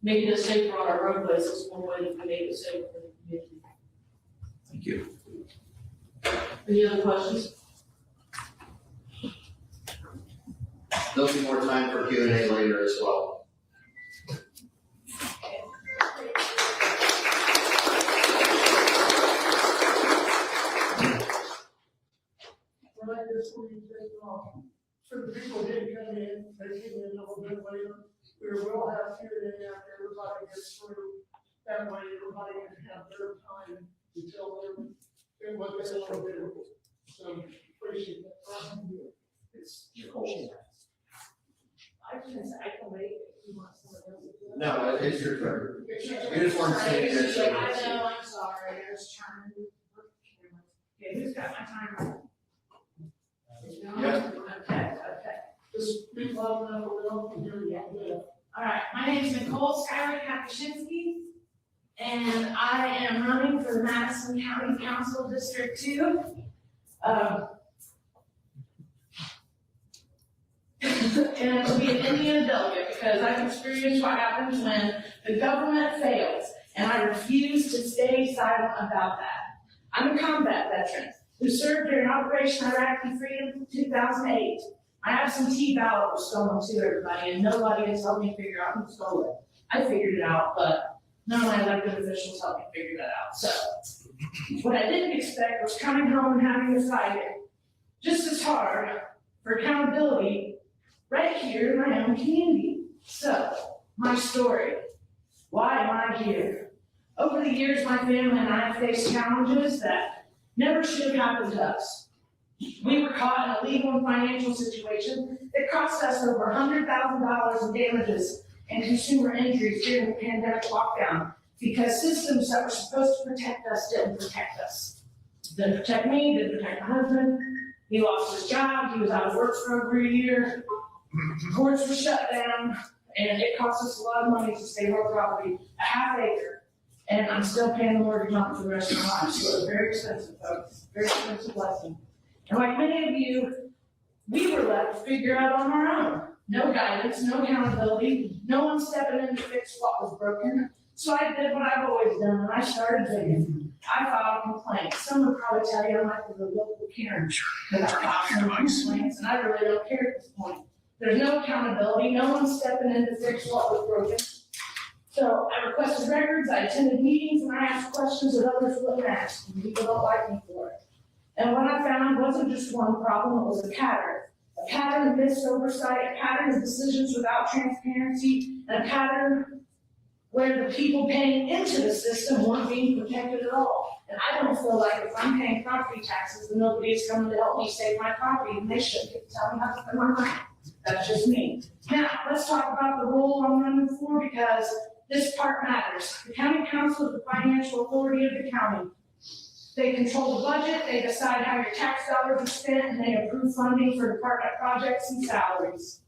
making it safer on our roadways is one way to make it safer for the community. Thank you. Any other questions? There'll be more time for Q&A later as well. When I just want to say, for the people who didn't come in, they came in a little bit later. We will have Q&A after everybody gets through. That way, everybody can have their time to tell them what they're going to do. So, appreciate that. It's Nicole. I was gonna say, I can wait if you want someone else to do it. No, it's your turn. It's your You just want to say this. I know, I'm sorry, I was trying to work the camera. Okay, who's got my timer? Yeah. Okay. Just be loud enough, we don't hear you. Yeah. All right, my name is Nicole, Schuyler, Kapuscinski, and I am running for the Madison County Council District 2. And to be an Indian delegate, because I've experienced what happens when the government fails, and I refuse to stay silent about that. I'm a combat veteran who served during Operation Iraqi Freedom 2008. My absentee ballot was stolen too, everybody, and nobody has helped me figure out who stole it. I figured it out, but none of my elected officials helped me figure that out. So, what I didn't expect was coming home and having to fight it just as hard for accountability right here in my own community. So, my story. Why am I here? Over the years, my family and I have faced challenges that never should have happened to us. We were caught in a legal and financial situation that cost us over $100,000 in damages and consumer injuries during the pandemic lockdown because systems that were supposed to protect us didn't protect us. Didn't protect me, didn't protect my husband. He lost his job, he was out of work for over a year. Courts were shut down, and it cost us a lot of money to stay on property, a half acre. And I'm still paying the mortgage on it for the rest of my life, so it's very expensive, folks, very expensive lesson. And like many of you, we were left to figure out on our own. No guidance, no accountability, no one stepping in to fix what was broken. So I did what I've always done, and I started digging. I filed complaints. Some would probably tell you I'm like the local Karen, because I filed some complaints, and I really don't care at this point. There's no accountability, no one stepping in to fix what was broken. So I requested records, I attended meetings, and I asked questions that others wouldn't ask, and people don't like me for it. And what I found wasn't just one problem, it was a pattern of missed oversight, a pattern of decisions without transparency, and a pattern where the people paying into the system weren't being protected at all. And I don't feel like if I'm paying property taxes, then nobody is coming to help me save my property, and they shouldn't get to tell me how to spend my money. That's just me. Now, let's talk about the role I'm running for, because this part matters. The county council is the financial authority of the county. They control the budget, they decide how your tax dollars are spent, and they approve funding for department projects and salaries.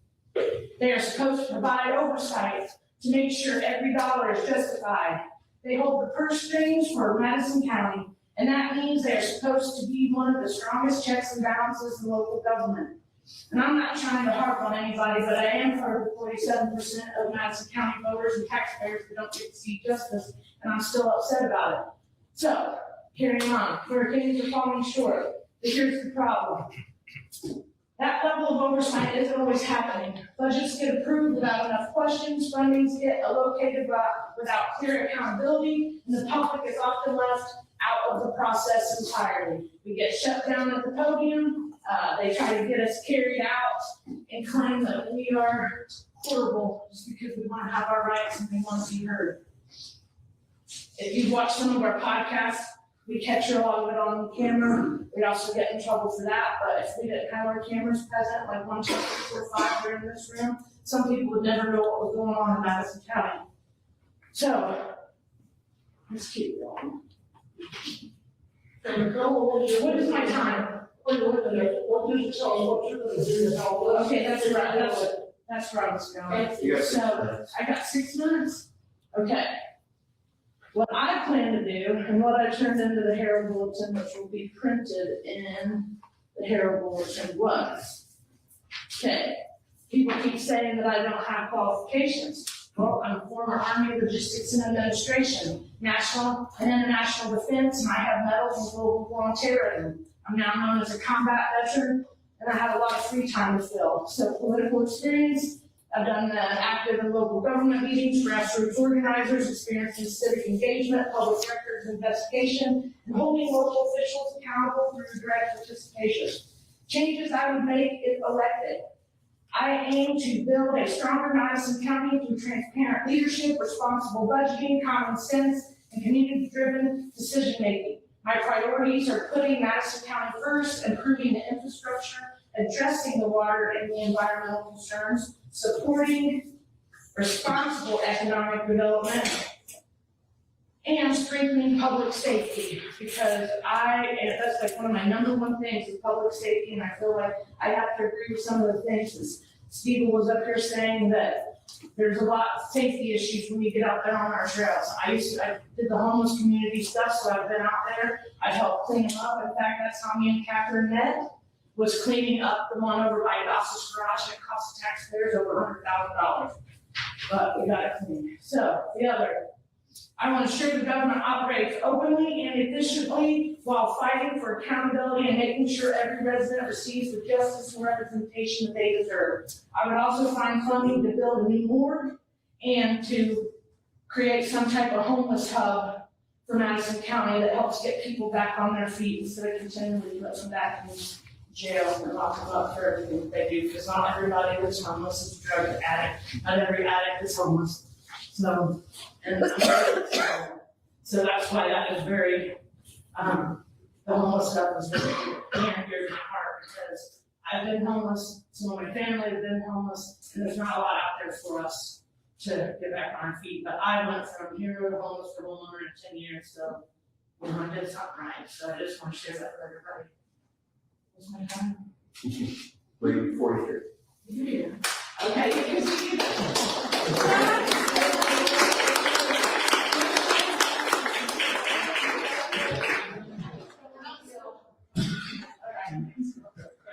They are supposed to provide oversight to make sure every dollar is justified. They hold the purse strings for Madison County, and that means they are supposed to be one of the strongest checks and balances in local government. And I'm not trying to harp on anybody, but I am part of the 47% of Madison County voters and taxpayers that don't get to see justice, and I'm still upset about it. So, carrying on, where things are falling short, but here's the problem. That level of oversight isn't always happening. Budgets get approved without enough questions, fundings get allocated without clear accountability, and the public is often left out of the process entirely. We get shut down at the podium, they try to get us carried out and claim that we are horrible just because we want to have our rights and we want to be heard. If you've watched some of our podcasts, we capture a lot of it on camera. We'd also get in trouble for that, but if we didn't have our cameras present, like 1, 2, 3, 4, 5 here in this room, some people would never know what was going on in Madison County. So, let's keep going. And Nicole, What is my time? what did you tell us what you're going to do to help us? Okay, that's right, that's where I was going. You got 6 So, minutes. I got 6 minutes? Okay. What I plan to do, and what I turned into the Herald Bulletin, which will be printed in the Herald Bulletin, was, okay, people keep saying that I don't have qualifications. Well, I'm a former Army Logistics and Administration, national and international defense, and I have medals in global volunteerism. I'm now known as a combat veteran, and I have a lot of free time to fill. So political experience, I've done active in local government meetings, grassroots organizers, experience in civic engagement, public records investigation, and holding local officials accountable through direct participation. Changes I would make if elected. I aim to build a stronger Madison County through transparent leadership, responsible budgeting, common sense, and community-driven decision-making. My priorities are putting Madison County first, improving the infrastructure, addressing the water and the environmental concerns, supporting responsible economic development, and strengthening public safety, because that's like one of my number one things is public safety, and I feel like I have to agree with some of the things that Steve was up here saying, that there's a lot of safety issues when you get out there on our trails. I did the homeless community stuff, so I've been out there, I've helped clean them up. In fact, that's how me and Catherine met, was cleaning up the one over by Goss's Garage that cost the taxpayers over $100,000. But we got it clean. So the other, I want to ensure the government operates openly and efficiently while fighting for accountability and making sure every resident receives the justice and representation that they deserve. I would also find funding to build a new morgue and to create some type of homeless hub for Madison County that helps get people back on their feet instead of continually putting them back in jail and lock them up for everything that they do, because not everybody that's homeless is a drug addict. Not every addict is homeless. So that's why that is very, the homeless stuff is very near and dear to my heart, because I've been homeless, some of my family have been homeless, and there's not a lot out there for us to get back on our feet. But I went from hero to homeless for a little over 10 years, so I did something right. So I just want to share that with everybody. What's my time? Wait, 43. Yeah.